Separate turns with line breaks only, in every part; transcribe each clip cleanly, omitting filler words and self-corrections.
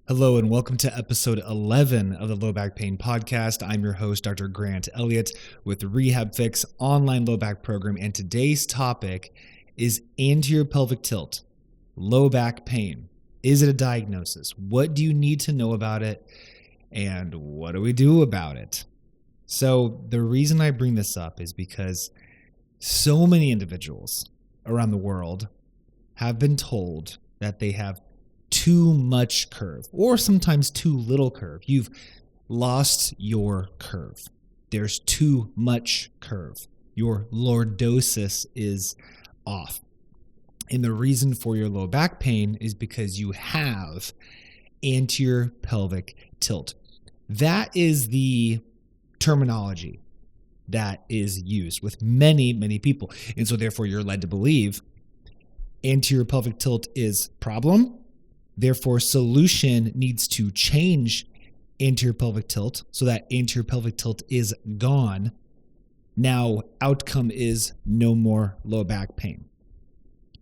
Hello and welcome to episode 11 of the Low Back Pain Podcast. I'm your host, Dr. Grant Elliott with RehabFix online low back program. And today's topic is anterior pelvic tilt, low back pain. Is it a diagnosis? What do you need to know about it? And what do we do about it? So the reason I bring this up is because so many individuals around the world have been told that they have too much curve or sometimes too little curve. You've lost your curve. There's too much curve. Your lordosis is off. And the reason for your low back pain is because you have anterior pelvic tilt. That is the terminology that is used with many, many people. And so therefore you're led to believe anterior pelvic tilt is problem. Therefore, solution needs to change anterior pelvic tilt so that anterior pelvic tilt is gone. Now, outcome is no more low back pain.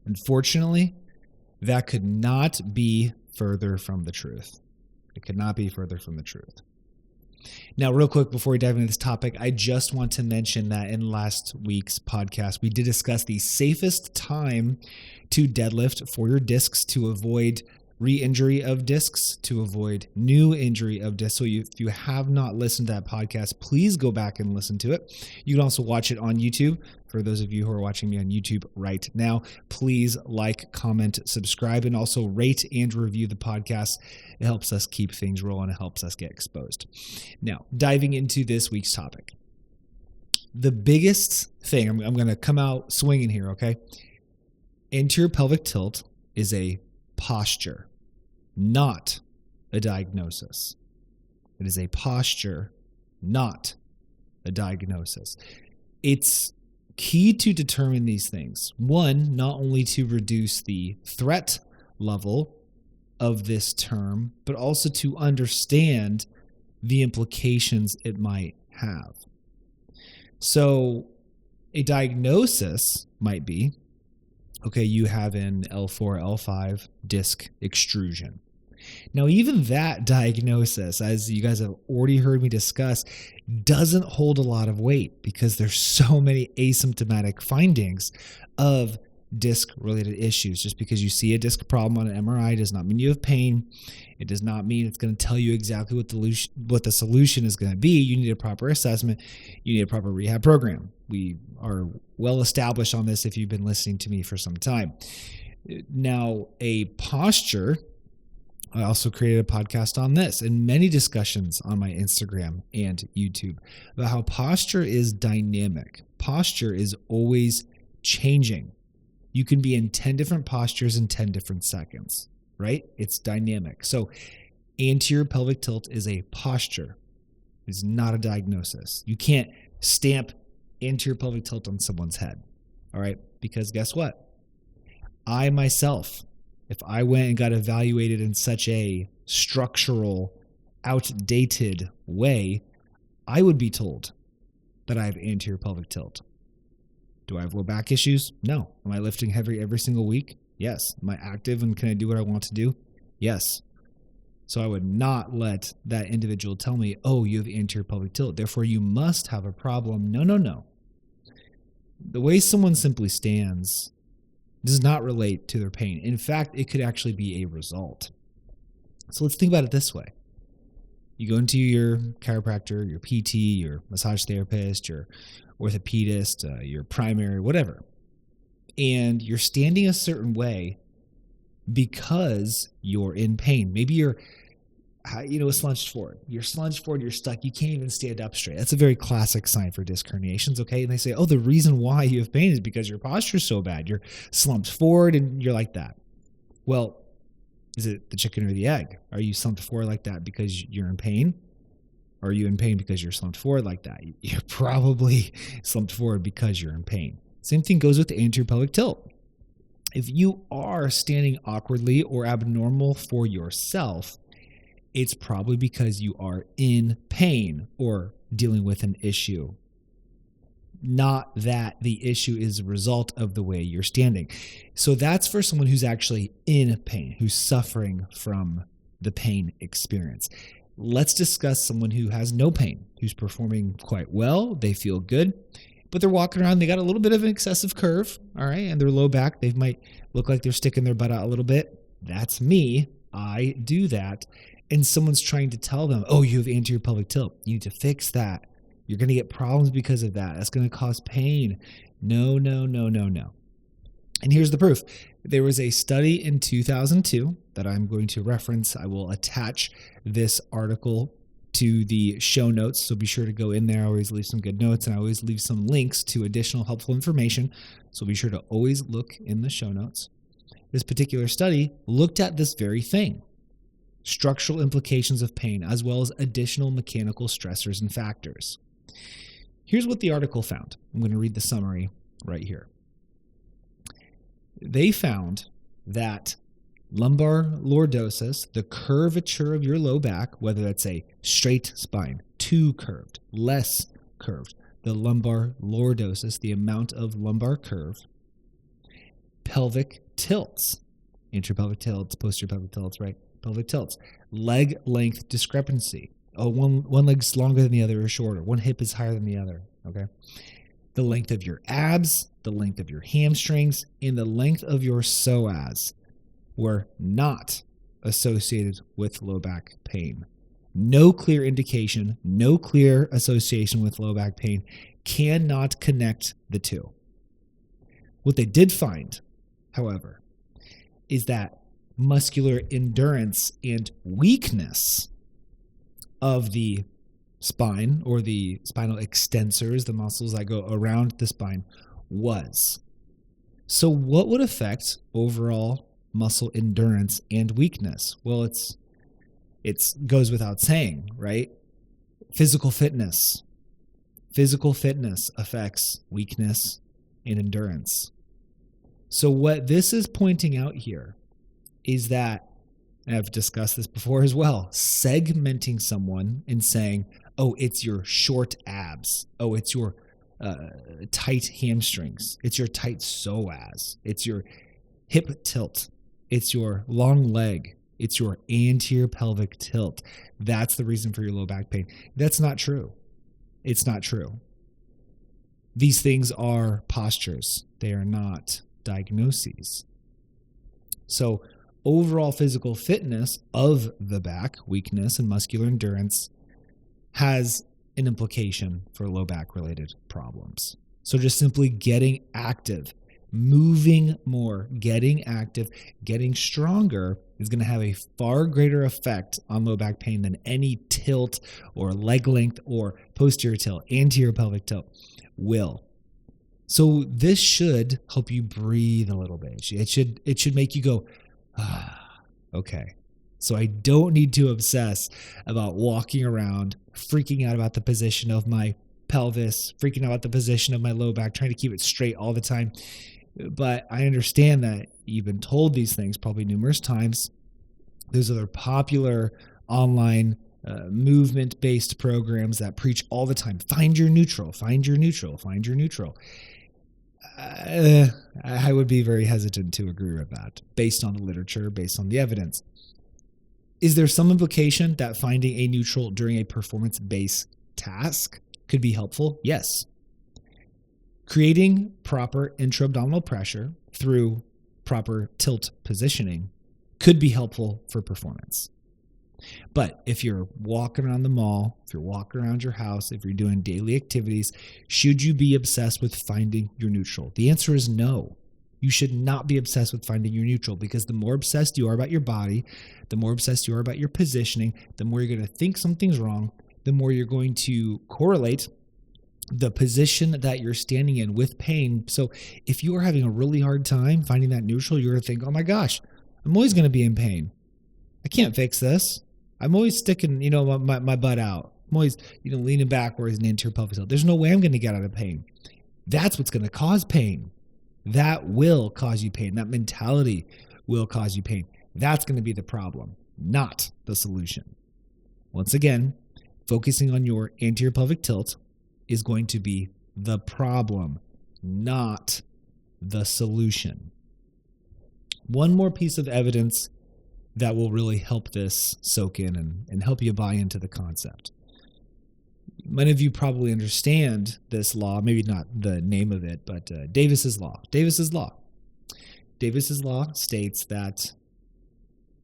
Unfortunately, that could not be further from the truth. It could not be further from the truth. Now, real quick, before we dive into this topic, I just want to mention that in last week's podcast, we did discuss the safest time to deadlift for your discs to avoid re-injury of discs, to avoid new injury of discs. So if you have not listened to that podcast, please go back and listen to it. You can also watch it on YouTube. For those of you who are watching me on YouTube right now, please like, comment, subscribe, and also rate and review the podcast. It helps us keep things rolling. It helps us get exposed. Now, diving into this week's topic. The biggest thing, I'm going to come out swinging here, okay? Anterior pelvic tilt is a posture, not a diagnosis. It is a posture, not a diagnosis. It's key to determine these things. One, not only to reduce the threat level of this term, but also to understand the implications it might have. So a diagnosis might be, okay, you have an L4, L5 disc extrusion. Now, even that diagnosis, as you guys have already heard me discuss, doesn't hold a lot of weight because there's so many asymptomatic findings of disc-related issues. Just because you see a disc problem on an MRI does not mean you have pain. It does not mean it's going to tell you exactly what the solution is going to be. You need a proper assessment. You need a proper rehab program. We are well established on this if you've been listening to me for some time. Now, a posture, I also created a podcast on this and many discussions on my Instagram and YouTube about how posture is dynamic. Posture is always changing. You can be in 10 different postures in 10 different seconds, right? It's dynamic. So anterior pelvic tilt is a posture. It's not a diagnosis. You can't stamp anterior pelvic tilt on someone's head, all right? Because guess what? I myself, if I went and got evaluated in such a structural, outdated way, I would be told that I have anterior pelvic tilt. Do I have low back issues? No. Am I lifting heavy every single week? Yes. Am I active and can I do what I want to do? Yes. So I would not let that individual tell me, oh, you have anterior pelvic tilt, therefore you must have a problem. No. The way someone simply stands does not relate to their pain. In fact, it could actually be a result. So let's think about it this way. You go into your chiropractor, your PT, your massage therapist, your orthopedist, your primary, whatever, and you're standing a certain way because you're in pain. Maybe you're slunched forward. You're slunced forward, you're stuck. You can't even stand up straight. That's a very classic sign for disc herniations, okay? And they say, oh, the reason why you have pain is because your posture is so bad. You're slumped forward and you're like that. Well, is it the chicken or the egg? Are you slumped forward like that because you're in pain? Or are you in pain because you're slumped forward like that? You're probably slumped forward because you're in pain. Same thing goes with the anterior pelvic tilt. If you are standing awkwardly or abnormal for yourself, it's probably because you are in pain or dealing with an issue. Not that the issue is a result of the way you're standing. So that's for someone who's actually in pain, who's suffering from the pain experience. Let's discuss someone who has no pain, who's performing quite well. They feel good, but they're walking around. They got a little bit of an excessive curve, all right, and their low back, they might look like they're sticking their butt out a little bit. That's me. I do that. And someone's trying to tell them, oh, you have anterior pelvic tilt. You need to fix that. You're going to get problems because of that. That's going to cause pain. No. And here's the proof. There was a study in 2002 that I'm going to reference. I will attach this article to the show notes, so be sure to go in there. I always leave some good notes, and I always leave some links to additional helpful information, so be sure to always look in the show notes. This particular study looked at this very thing, structural implications of pain, as well as additional mechanical stressors and factors. Here's what the article found. I'm going to read the summary right here. They found that lumbar lordosis, the curvature of your low back, whether that's a straight spine, too curved, less curved, the lumbar lordosis, the amount of lumbar curve, pelvic tilts, anterior tilts, posterior pelvic tilts, right? Pelvic tilts, leg length discrepancy. Oh, one leg's longer than the other or shorter. One hip is higher than the other, okay? The length of your abs, the length of your hamstrings, and the length of your psoas were not associated with low back pain. No clear indication, no clear association with low back pain. Cannot connect the two. What they did find, however, is that muscular endurance and weakness of the spine, or the spinal extensors, the muscles that go around the spine, was. So what would affect overall muscle endurance and weakness? Well, it goes without saying, right? Physical fitness. Physical fitness affects weakness and endurance. So what this is pointing out here is that, and I've discussed this before as well, segmenting someone and saying, oh, it's your short abs. Oh, it's your tight hamstrings. It's your tight psoas. It's your hip tilt. It's your long leg. It's your anterior pelvic tilt. That's the reason for your low back pain. That's not true. It's not true. These things are postures. They are not diagnoses. So overall physical fitness of the back, weakness and muscular endurance, has an implication for low back related problems. So just simply getting active, moving more, getting active, getting stronger is going to have a far greater effect on low back pain than any tilt or leg length or posterior tilt, anterior pelvic tilt will. So this should help you breathe a little bit. It should make you go, okay. So I don't need to obsess about walking around, freaking out about the position of my pelvis, freaking out about the position of my low back, trying to keep it straight all the time. But I understand that you've been told these things probably numerous times. There's other popular online movement-based programs that preach all the time. Find your neutral, find your neutral, find your neutral. I would be very hesitant to agree with that based on the literature, based on the evidence. Is there some implication that finding a neutral during a performance-based task could be helpful? Yes. Creating proper intra-abdominal pressure through proper tilt positioning could be helpful for performance. But if you're walking around the mall, if you're walking around your house, if you're doing daily activities, should you be obsessed with finding your neutral? The answer is no. You should not be obsessed with finding your neutral, because the more obsessed you are about your body, the more obsessed you are about your positioning, the more you're going to think something's wrong, the more you're going to correlate the position that you're standing in with pain. So if you are having a really hard time finding that neutral, you're going to think, oh my gosh, I'm always going to be in pain. I can't fix this. I'm always sticking, my butt out. I'm always, leaning backwards in anterior pelvic tilt. There's no way I'm going to get out of pain. That's what's going to cause pain. That will cause you pain. That mentality will cause you pain. That's going to be the problem, not the solution. Once again, focusing on your anterior pelvic tilt is going to be the problem, not the solution. One more piece of evidence that will really help this soak in and help you buy into the concept. Many of you probably understand this law, maybe not the name of it, but Davis's law. Davis's law. Davis's law states that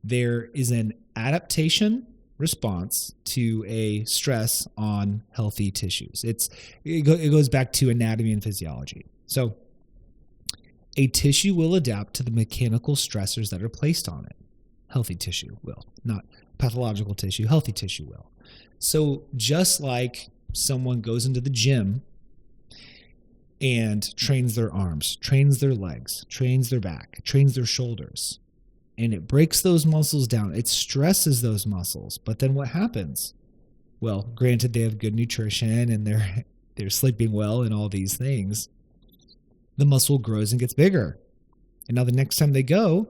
there is an adaptation response to a stress on healthy tissues. It goes back to anatomy and physiology. So a tissue will adapt to the mechanical stressors that are placed on it. Healthy tissue will, not pathological tissue, healthy tissue will. So just like someone goes into the gym and trains their arms, trains their legs, trains their back, trains their shoulders, and it breaks those muscles down, it stresses those muscles. But then what happens? Well, granted they have good nutrition and they're sleeping well and all these things, the muscle grows and gets bigger. And now the next time they go,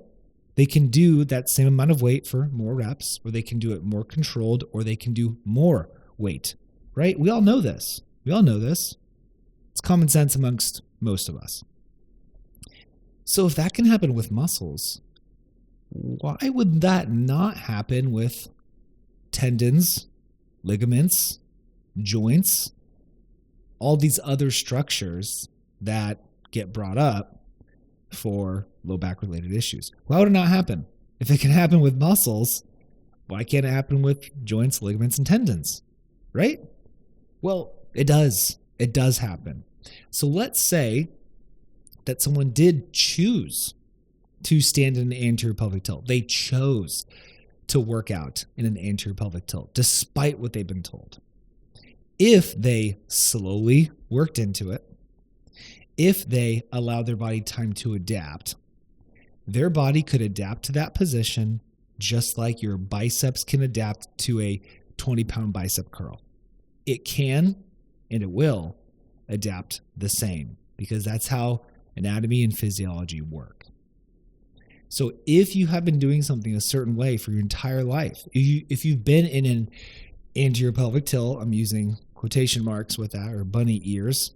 they can do that same amount of weight for more reps, or they can do it more controlled, or they can do more weight, right? We all know this. It's common sense amongst most of us. So if that can happen with muscles, why would that not happen with tendons, ligaments, joints, all these other structures that get brought up for low back related issues? Why would it not happen? If it can happen with muscles, why can't it happen with joints, ligaments, and tendons? Right? Well, it does. It does happen. So let's say that someone did choose to stand in an anterior pelvic tilt. They chose to work out in an anterior pelvic tilt, despite what they've been told. If they slowly worked into it, if they allowed their body time to adapt, their body could adapt to that position just like your biceps can adapt to a 20-pound bicep curl. It can and it will adapt the same, because that's how anatomy and physiology work. So if you have been doing something a certain way for your entire life, if you've been in an anterior pelvic tilt, I'm using quotation marks with that, or bunny ears,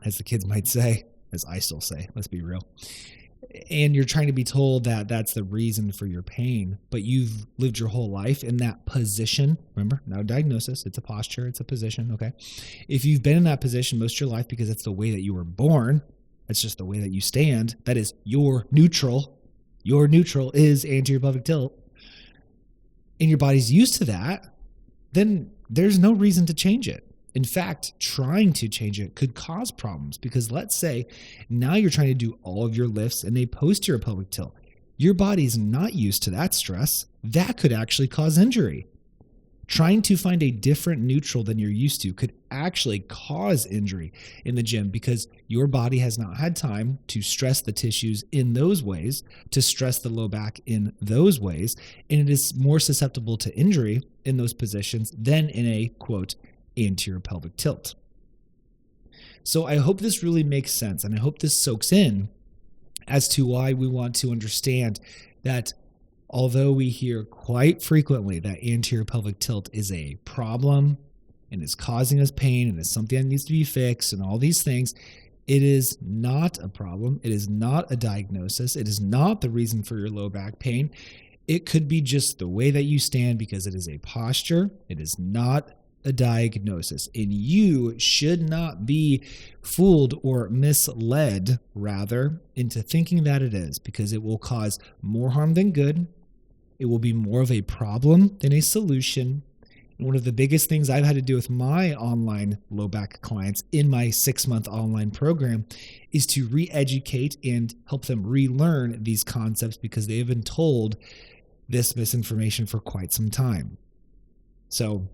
as the kids might say, as I still say, let's be real. And you're trying to be told that that's the reason for your pain, but you've lived your whole life in that position. Remember, not a diagnosis, it's a posture, it's a position, okay? If you've been in that position most of your life because it's the way that you were born, that's just the way that you stand, that is your neutral is anterior pelvic tilt, and your body's used to that, then there's no reason to change it. In fact, trying to change it could cause problems, because let's say now you're trying to do all of your lifts in a posterior pelvic tilt. Your body's not used to that stress. That could actually cause injury. Trying to find a different neutral than you're used to could actually cause injury in the gym, because your body has not had time to stress the tissues in those ways, to stress the low back in those ways, and it is more susceptible to injury in those positions than in a, quote, anterior pelvic tilt. So I hope this really makes sense, and I hope this soaks in as to why we want to understand that although we hear quite frequently that anterior pelvic tilt is a problem and is causing us pain and is something that needs to be fixed and all these things, it is not a problem. It is not a diagnosis. It is not the reason for your low back pain. It could be just the way that you stand, because it is a posture. It is not a diagnosis, and you should not be fooled or misled, rather, into thinking that it is, because it will cause more harm than good. It will be more of a problem than a solution. And one of the biggest things I've had to do with my online low back clients in my 6-month online program is to re-educate and help them relearn these concepts, because they have been told this misinformation for quite some time. So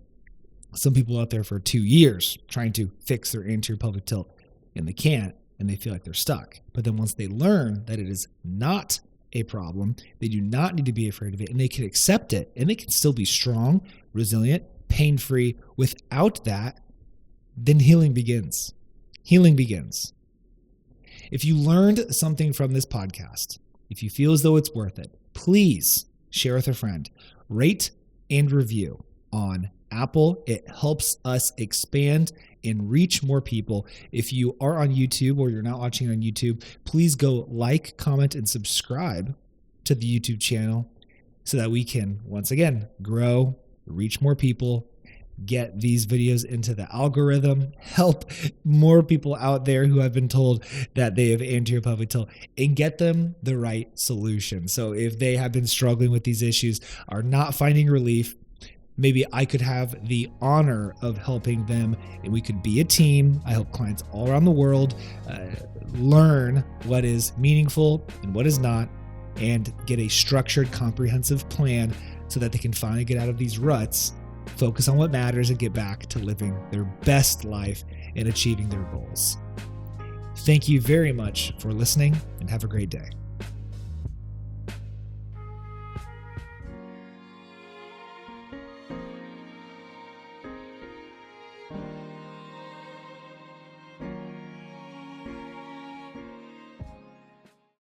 some people out there for 2 years trying to fix their anterior pelvic tilt, and they can't, and they feel like they're stuck. But then once they learn that it is not a problem, they do not need to be afraid of it, and they can accept it, and they can still be strong, resilient, pain-free without that, then healing begins. Healing begins. If you learned something from this podcast, if you feel as though it's worth it, please share with a friend. Rate and review on Apple. It helps us expand and reach more people. If you are on YouTube or you're not watching on YouTube, please go like, comment, and subscribe to the YouTube channel. so that we can, once again, grow, reach more people, get these videos into the algorithm, help more people out there who have been told that they have anterior pelvic tilt, and get them the right solution. So if they have been struggling with these issues, are not finding relief, maybe I could have the honor of helping them, and we could be a team. I help clients all around the world learn what is meaningful and what is not, and get a structured, comprehensive plan so that they can finally get out of these ruts, focus on what matters, and get back to living their best life and achieving their goals. Thank you very much for listening, and have a great day.